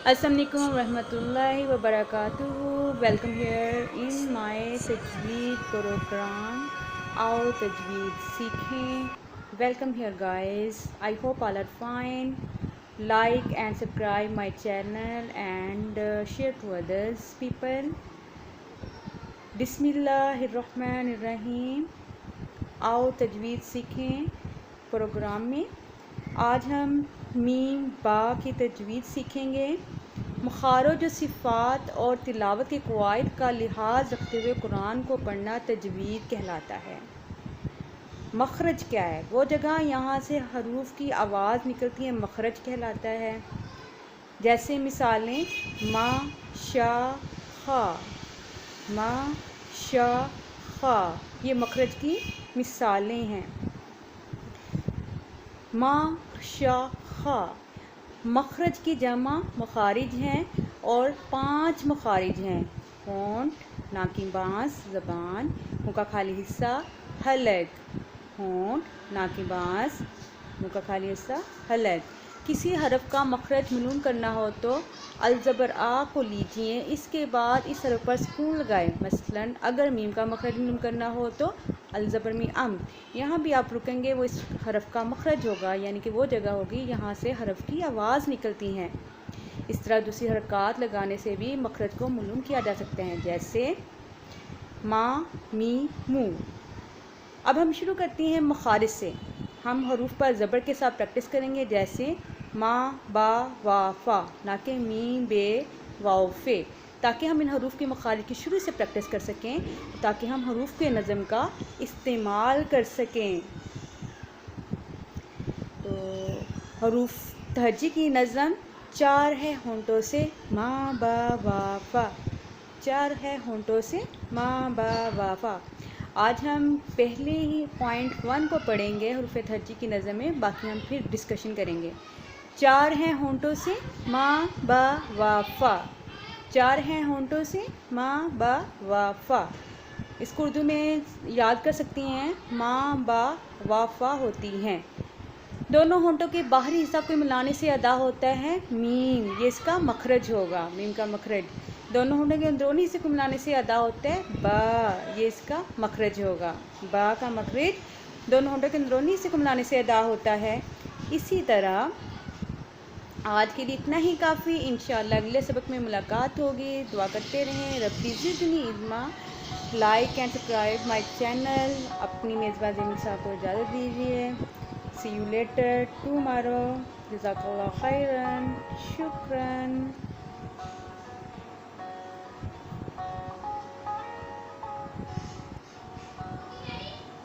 Assalamu alaikum warahmatullahi wabarakatuh. Welcome here in my Tajweed program. आओ तजवीद सीखें. Welcome here guys. I hope all are fine. Like and subscribe my channel and share to others people. बिस्मिल्लाहिर्रहमानिर्रहीम. आओ तजवीद सीखें programme में आज हम meme बा की तजवीद सीखेंगे. मुखारज व सिफ़ात और तिलावत के क़वाइद का लिहाज रखते हुए कुरान को पढ़ना तजवीद कहलाता है. मखरज क्या है? वो जगह यहाँ से हरूफ की आवाज़ निकलती है, मखरज कहलाता है. जैसे मिसालें मा शा खा, मा शा खा, ये मखरज की मिसालें हैं. मा शा खा मखरज की जमा मखारिज हैं और 5 मखारिज हैं. होंठ, नाक की बांस, ज़बान, मुँह का खाली हिस्सा, हलक. होंठ, नाक की बांस, मुँह का खाली हिस्सा, हलक. किसी हरफ का मखरज मालूम करना हो तो अलज़बर आ को लीजिए, इसके बाद इस हरफ पर सुकून लगाएं. मसलन अगर मीम का मखरज मालूम करना हो तो अलज़बर में अम, यहाँ भी आप रुकेंगे, वो इस हरफ का मखरज होगा, यानी कि वो जगह होगी यहाँ से हरफ की आवाज़ निकलती हैं. इस तरह दूसरी हरकत लगाने से भी मखरज को मालूम किया जा सकते हैं, जैसे मा मी मू. अब हम शुरू करते हैं मखारिज से. हम हरूफ पर ज़बर के साथ प्रैक्टिस करेंगे, जैसे मा बा वा फ़ा, ना कि मी बे वाओ फ़े, ताकि हम इन हरूफ के मखारिज की शुरू से प्रैक्टिस कर सकें, ताकि हम हरूफ के नज़म का इस्तेमाल कर सकें. तो हरूफ तहज्जी की नज़म 4 है होंठों से मा बा वा फ़ा, 4 है होंठों से मा बा वा फ़ा. आज हम पहले ही पॉइंट 1 को पढ़ेंगे हरूफ तहज्जी की नज़म में, बाकी हम फिर डिस्कशन करेंगे. 4 हैं होंठों से मा बा वा फ़ा, 4 हैं होंठों से मा बा वा फ़ा. इसको उर्दू में याद कर सकती हैं, मा बा वा फ़ा होती हैं. दोनों होंठों के बाहरी हिस्सा को मिलाने से अदा होता है मीम, ये इसका मखरज होगा, मीम का मखरज. दोनों होंठों के अंदरूनी हिस्से को मिलाने से अदा होता है बा, ये इसका मखरज होगा. बा का मखरज दोनों होंठों के अंदरूनी हिस्से को मिलाने से अदा होता है. इसी तरह आज के लिए इतना ही काफ़ी. इंशाअल्लाह अगले सबक में मुलाकात होगी. दुआ करते रहें. रब्बी ज़िदनी इल्मा. Like and subscribe my channel. अपनी मेज़बान ज़मीन साहब को इजाज़त दीजिए. See you later tomorrow. जज़ाकल्लाह खैरन. शुक्रन.